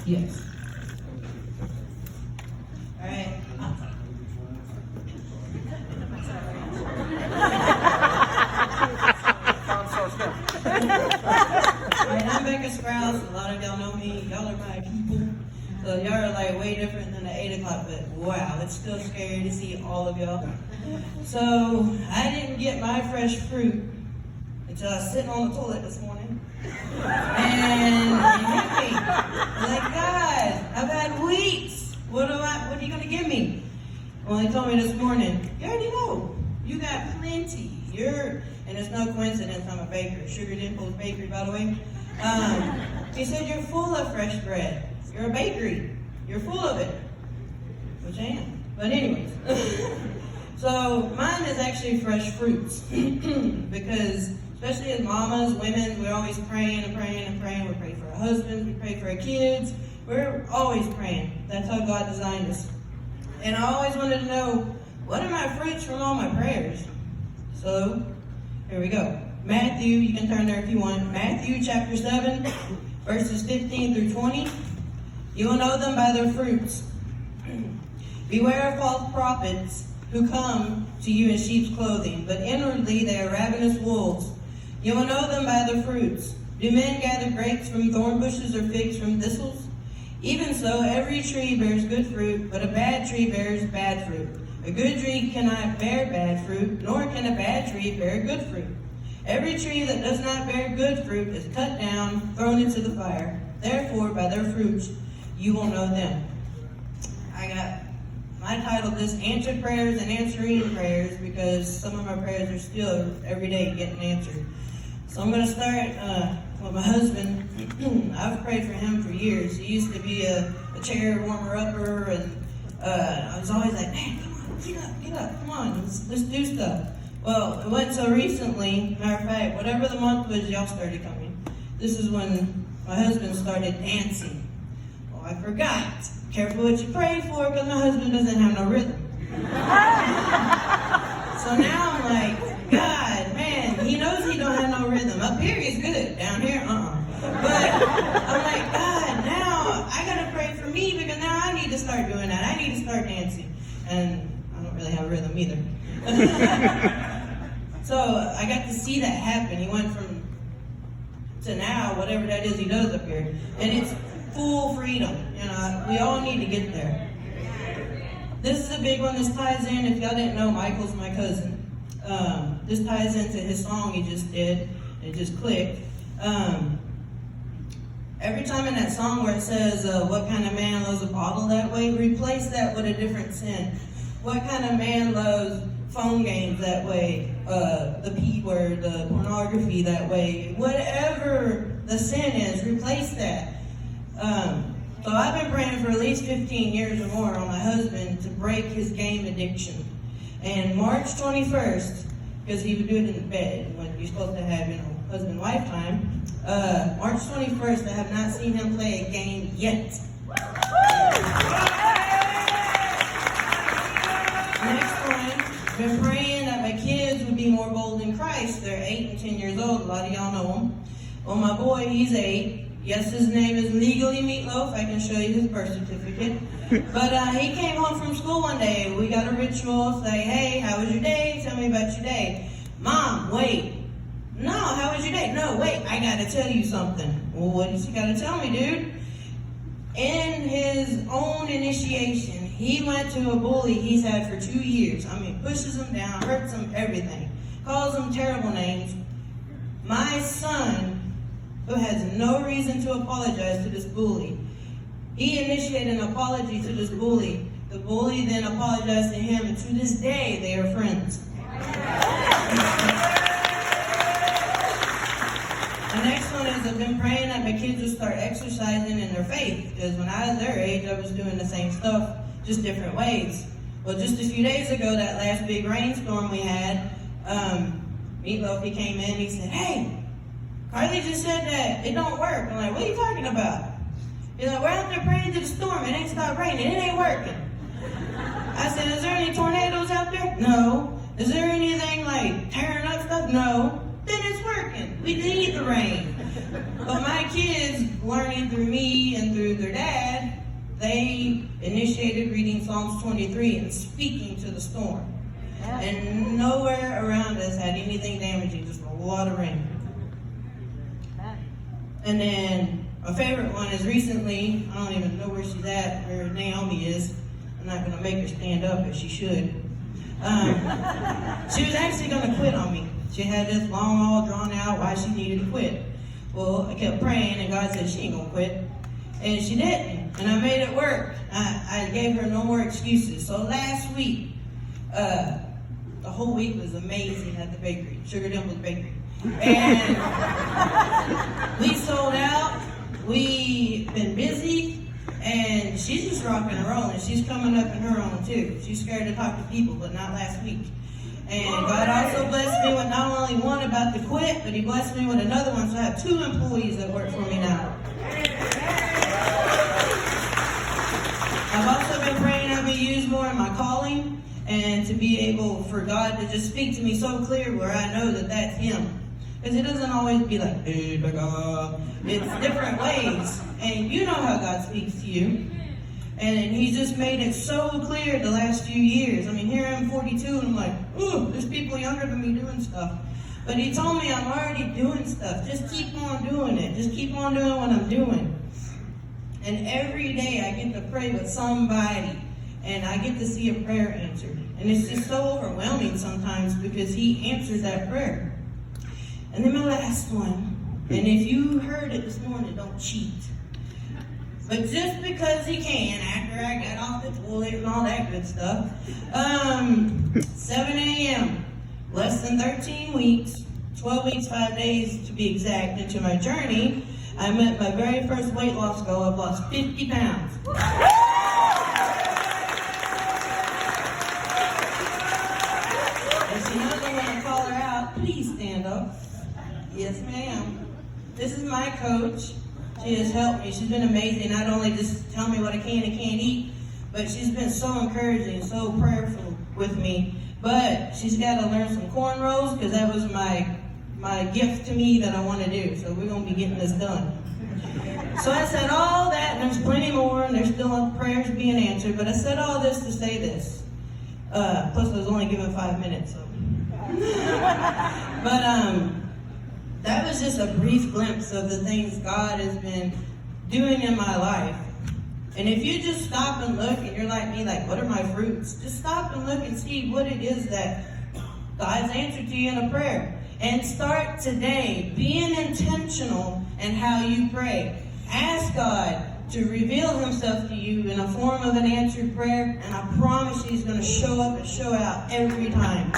Yes. All right. Alright, I'm Becca Sprouse. A lot of y'all know me. Y'all are my people. So y'all are like way different than the 8 o'clock, but wow, it's still scary to see all of y'all. So I didn't get my fresh fruit until I was sitting on the toilet this morning. And it hit me. I'm like, God, I've had weeks. What are you gonna give me? Well, they told me this morning, you already know. You got plenty. And it's no coincidence I'm a baker. Sugar Dimples Bakery, by the way. He said, you're full of fresh bread. You're a bakery. You're full of it. Which I am. But anyways. So mine is actually fresh fruits. Because especially as mamas, women, we're always praying and praying and praying. We pray for our husbands. We pray for our kids. We're always praying. That's how God designed us. And I always wanted to know, what are my fruits from all my prayers? So, here we go. Matthew, you can turn there if you want. Matthew chapter 7, verses 15 through 20. You will know them by their fruits. Beware of false prophets who come to you in sheep's clothing, but inwardly they are ravenous wolves. You will know them by their fruits. Do men gather grapes from thorn bushes or figs from thistles? Even so, every tree bears good fruit, but a bad tree bears bad fruit. A good tree cannot bear bad fruit, nor can a bad tree bear good fruit. Every tree that does not bear good fruit is cut down, thrown into the fire. Therefore, by their fruits, you will know them. I titled this Answered Prayers and Answering Prayers because some of my prayers are still every day getting answered. So I'm going to start with my husband. I've prayed for him for years. He used to be a chair warmer-upper, and I was always like, man, come on, get up, come on, let's do stuff. Well, it wasn't so recently. Matter of fact, whatever the month was, y'all started coming. This is when my husband started dancing. Well, I forgot. Careful what you pray for, because my husband doesn't have no rhythm. So now I'm like, God, man, he knows he don't have no rhythm. Up here he's good, down here, But I'm like, God, now I gotta pray for me, because now I need to start doing that. I need to start dancing. And I don't really have a rhythm either. So I got to see that happen. He went from to now, whatever that is he does up here. And it's full freedom. You know, we all need to get there. This is a big one. This ties in. If y'all didn't know, Michael's my cousin. This ties into his song he just did. It just clicked. Every time in that song where it says, what kind of man loves a bottle that way, replace that with a different sin. What kind of man loves phone games that way, the P word, the pornography that way, whatever the sin is, replace that. So I've been praying for at least 15 years or more on my husband to break his game addiction. And March 21st, because he would do it in bed when you're supposed to have, husband-wife time, March 21st, I have not seen him play a game yet. Next one, been praying that my kids would be more bold in Christ. They're 8 and 10 years old. A lot of y'all know them. Well, my boy, he's 8. Yes, his name is legally Meatloaf. I can show you his birth certificate. But he came home from school one day. We got a ritual, say, hey, how was your day? Tell me about your day. Mom, wait. No, how was your day? No, wait, I gotta tell you something. Well, what does he gotta tell me, dude? In his own initiation, he went to a bully he's had for 2 years. I mean, pushes him down, hurts him, everything. Calls him terrible names. My son, who has no reason to apologize to this bully, he initiated an apology to this bully. The bully then apologized to him, and to this day, they are friends. The next one is I've been praying that my kids will start exercising in their faith, because when I was their age, I was doing the same stuff, just different ways. Well, just a few days ago, that last big rainstorm we had, Meatloaf, he came in, he said, hey, Carly just said that it don't work. I'm like, what are you talking about? He's like, we're out there praying to the storm, it ain't stopped raining, it ain't working. I said, is there any tornadoes out there? No. Is there anything like tearing up stuff? No. Then it's working. We need the rain. But my kids, learning through me and through their dad, they initiated reading Psalms 23 and speaking to the storm. And nowhere around us had anything damaging, just a lot of rain. And then my favorite one is recently, I don't even know where she's at, where Naomi is. I'm not going to make her stand up, but she should. She was actually going to quit on me. She had this long, all drawn out why she needed to quit. Well, I kept praying, and God said she ain't going to quit. And she didn't, and I made it work. I gave her no more excuses. So last week, the whole week was amazing at the bakery, Sugar Dimples Bakery. And we sold out, we've been busy, and she's just rocking and rolling. She's coming up in her own too. She's scared to talk to people, but not last week. And God also blessed me with not only one about to quit, but he blessed me with another one, so I have 2 employees that work for me now. I've also been praying I'll be used more in my calling, and to be able for God to just speak to me so clear where I know that that's him. Because it doesn't always be like, hey, it's different ways. And you know how God speaks to you. And he's just made it so clear the last few years. I mean, here I'm 42 and I'm like, ooh, there's people younger than me doing stuff. But he told me I'm already doing stuff. Just keep on doing it. Just keep on doing what I'm doing. And every day I get to pray with somebody. And I get to see a prayer answered. And it's just so overwhelming sometimes because he answers that prayer. And then my last one, and if you heard it this morning, don't cheat. But just because he can, after I got off the toilet and all that good stuff, 7 a.m., less than 13 weeks, 12 weeks, 5 days to be exact, into my journey, I met my very first weight loss goal. I've lost 50 pounds. And she knows I'm going to call her out. Please stand up. Yes, ma'am. This is my coach. She has helped me. She's been amazing. Not only just tell me what I can and can't eat, but she's been so encouraging, so prayerful with me. But she's got to learn some cornrows because that was my gift to me that I want to do. So we're going to be getting this done. So I said all that, and there's plenty more, and there's still prayers being answered. But I said all this to say this. Plus, I was only given 5 minutes. So. But that was just a brief glimpse of the things God has been doing in my life. And if you just stop and look, and you're like me, like, what are my fruits? Just stop and look and see what it is that God's answered to you in a prayer. And start today being intentional in how you pray. Ask God to reveal himself to you in a form of an answered prayer, and I promise you he's going to show up and show out every time.